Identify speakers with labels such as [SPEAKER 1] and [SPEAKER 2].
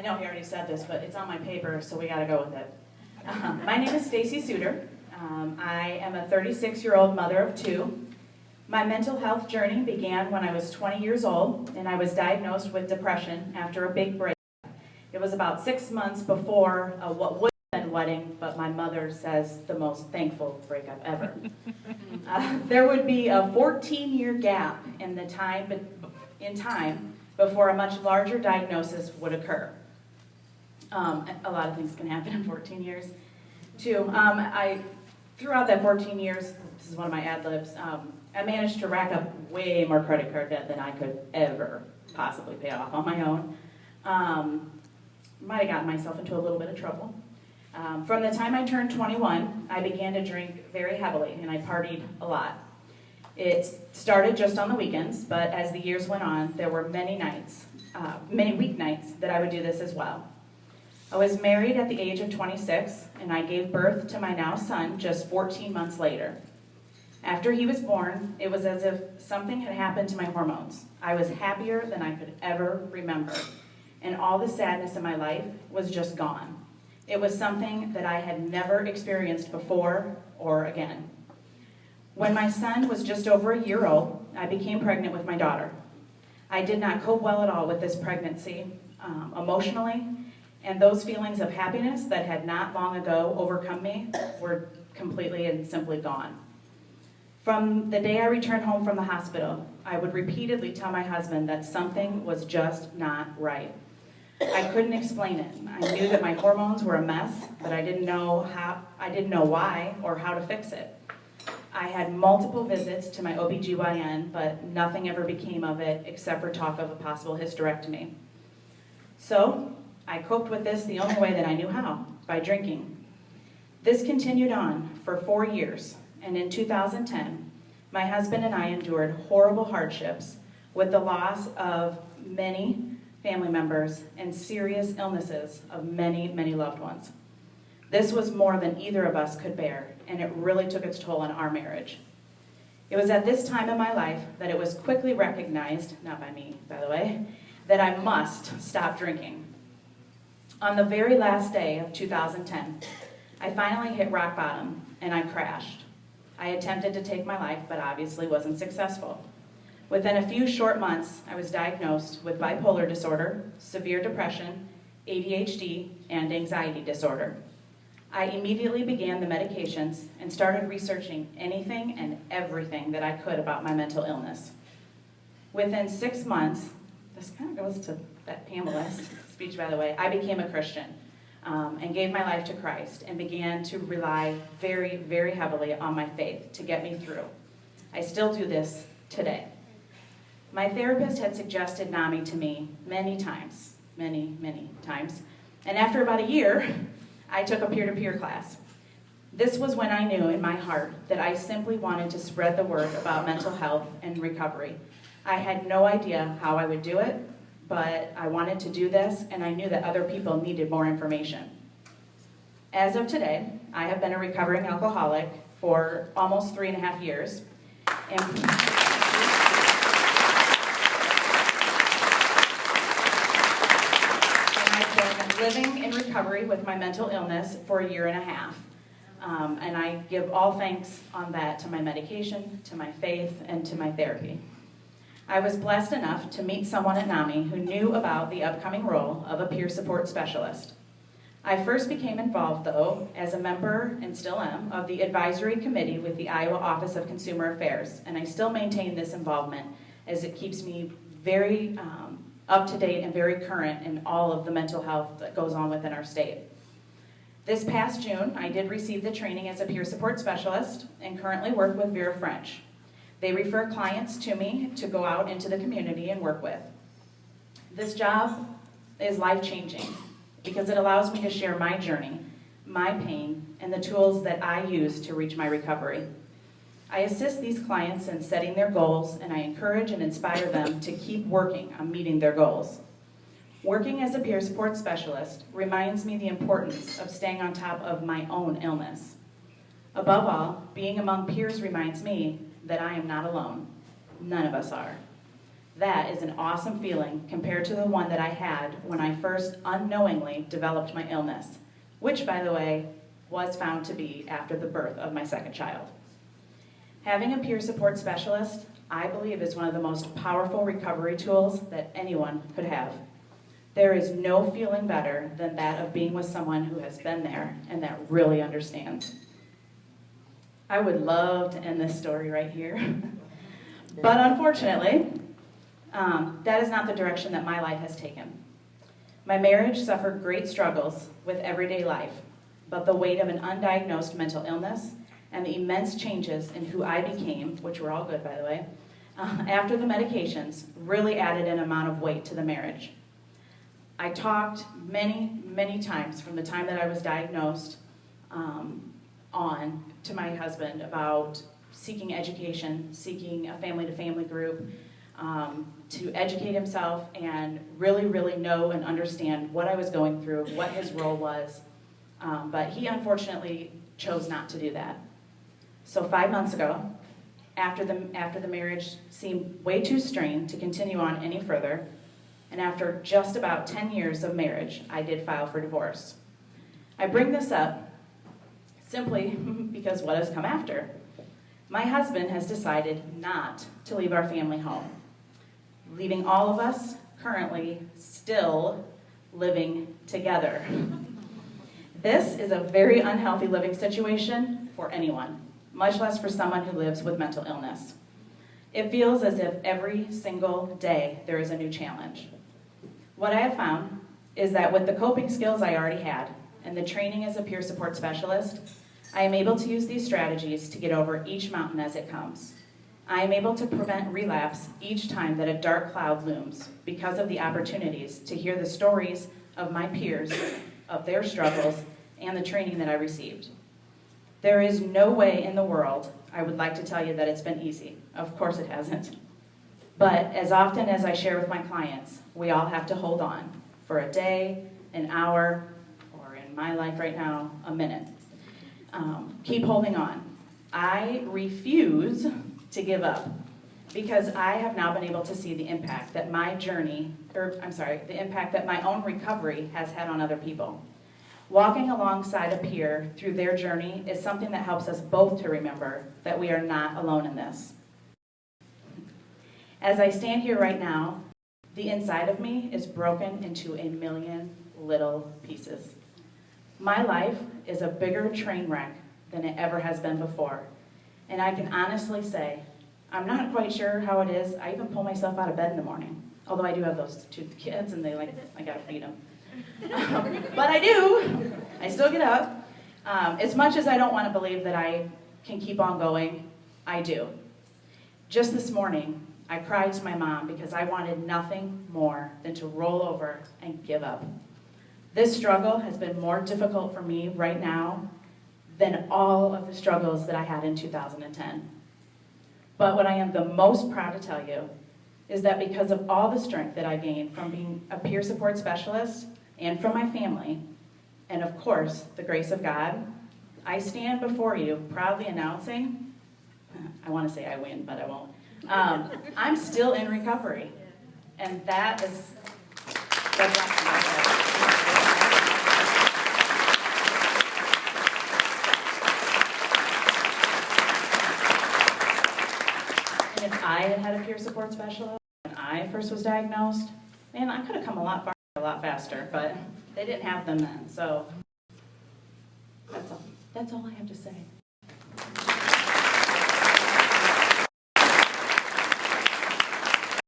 [SPEAKER 1] know he already said this, but it's on my paper, so we got to go with it. My name is Stacy Suter. I am a 36-year-old mother of two. My mental health journey began when I was 20 years old, and I was diagnosed with depression after a big breakup. It was about 6 months before what would have been wedding, but my mother says the most thankful breakup ever. There would be a 14-year gap in time before a much larger diagnosis would occur. A lot of things can happen in 14 years, too. Throughout that 14 years, this is one of my ad-libs, I managed to rack up way more credit card debt than I could ever possibly pay off on my own. Might have gotten myself into a little bit of trouble. From the time I turned 21, I began to drink very heavily, and I partied a lot. It started just on the weekends, but as the years went on, there were many weeknights that I would do this as well. I was married at the age of 26, and I gave birth to my now son just 14 months later. After he was born, it was as if something had happened to my hormones. I was happier than I could ever remember, and all the sadness in my life was just gone. It was something that I had never experienced before or again. When my son was just over a year old, I became pregnant with my daughter. I did not cope well at all with this pregnancy, emotionally, and those feelings of happiness that had not long ago overcome me were completely and simply gone. From the day I returned home from the hospital, I would repeatedly tell my husband that something was just not right. I couldn't explain it. I knew that my hormones were a mess, but I didn't know why or how to fix it. I had multiple visits to my OBGYN, but nothing ever became of it except for talk of a possible hysterectomy. So I coped with this the only way that I knew how, by drinking. This continued on for 4 years, and in 2010, my husband and I endured horrible hardships with the loss of many family members and serious illnesses of many, many loved ones. This was more than either of us could bear, and it really took its toll on our marriage. It was at this time in my life that it was quickly recognized, not by me, by the way, that I must stop drinking. On the very last day of 2010, I finally hit rock bottom, and I crashed. I attempted to take my life, but obviously wasn't successful. Within a few short months, I was diagnosed with bipolar disorder, severe depression, ADHD, and anxiety disorder. I immediately began the medications and started researching anything and everything that I could about my mental illness. Within 6 months, this kind of goes to that Pamela speech, by the way, I became a Christian and gave my life to Christ and began to rely very, very heavily on my faith to get me through. I still do this today. My therapist had suggested NAMI to me many times, and after about a year, I took a peer-to-peer class. This was when I knew in my heart that I simply wanted to spread the word about mental health and recovery. I had no idea how I would do it, but I wanted to do this, and I knew that other people needed more information. As of today, I have been a recovering alcoholic for almost 3.5 years, and I've been living in recovery with my mental illness for 1.5 years. And I give all thanks on that to my medication, to my faith, and to my therapy. I was blessed enough to meet someone at NAMI who knew about the upcoming role of a peer support specialist. I first became involved, though, as a member, and still am, of the advisory committee with the Iowa Office of Consumer Affairs, and I still maintain this involvement as it keeps me very up to date and very current in all of the mental health that goes on within our state. This past June, I did receive the training as a peer support specialist and currently work with Vera French. They refer clients to me to go out into the community and work with. This job is life-changing because it allows me to share my journey, my pain, and the tools that I use to reach my recovery. I assist these clients in setting their goals, and I encourage and inspire them to keep working on meeting their goals. Working as a peer support specialist reminds me the importance of staying on top of my own illness. Above all, being among peers reminds me that I am not alone. None of us are. That is an awesome feeling compared to the one that I had when I first unknowingly developed my illness, which, by the way, was found to be after the birth of my second child. Having a peer support specialist, I believe, is one of the most powerful recovery tools that anyone could have. There is no feeling better than that of being with someone who has been there and that really understands. I would love to end this story right here, but unfortunately, that is not the direction that my life has taken. My marriage suffered great struggles with everyday life, but the weight of an undiagnosed mental illness and the immense changes in who I became, which were all good, by the way, after the medications really added an amount of weight to the marriage. I talked many, many times from the time that I was diagnosed on to my husband about seeking education, seeking a family-to-family group, to educate himself and really, really know and understand what I was going through, what his role was. But he unfortunately chose not to do that. So 5 months ago, after the marriage seemed way too strained to continue on any further, and after just about 10 years of marriage, I did file for divorce. I bring this up simply because what has come after? My husband has decided not to leave our family home, leaving all of us currently still living together. This is a very unhealthy living situation for anyone, much less for someone who lives with mental illness. It feels as if every single day there is a new challenge. What I have found is that with the coping skills I already had and the training as a peer support specialist, I am able to use these strategies to get over each mountain as it comes. I am able to prevent relapse each time that a dark cloud looms because of the opportunities to hear the stories of my peers, of their struggles, and the training that I received. There is no way in the world I would like to tell you that it's been easy. Of course it hasn't. But as often as I share with my clients, we all have to hold on for a day, an hour, or in my life right now, a minute. Keep holding on. I refuse to give up because I have now been able to see the impact that the impact that my own recovery has had on other people. Walking alongside a peer through their journey is something that helps us both to remember that we are not alone in this. As I stand here right now, the inside of me is broken into a million little pieces. My life is a bigger train wreck than it ever has been before. And I can honestly say, I'm not quite sure how it is. I even pull myself out of bed in the morning. Although I do have those 2 kids and I gotta feed them. But I do. I still get up. As much as I don't want to believe that I can keep on going, I do. Just this morning, I cried to my mom because I wanted nothing more than to roll over and give up. This struggle has been more difficult for me right now than all of the struggles that I had in 2010. But what I am the most proud to tell you is that because of all the strength that I gained from being a peer support specialist and from my family, and of course, the grace of God, I stand before you proudly announcing, I want to say I win, but I won't. I'm still in recovery, and that's awesome. And if I had had a peer support specialist when I first was diagnosed, man, I could have come a lot farther, a lot faster, but they didn't have them then, so that's all I have to say.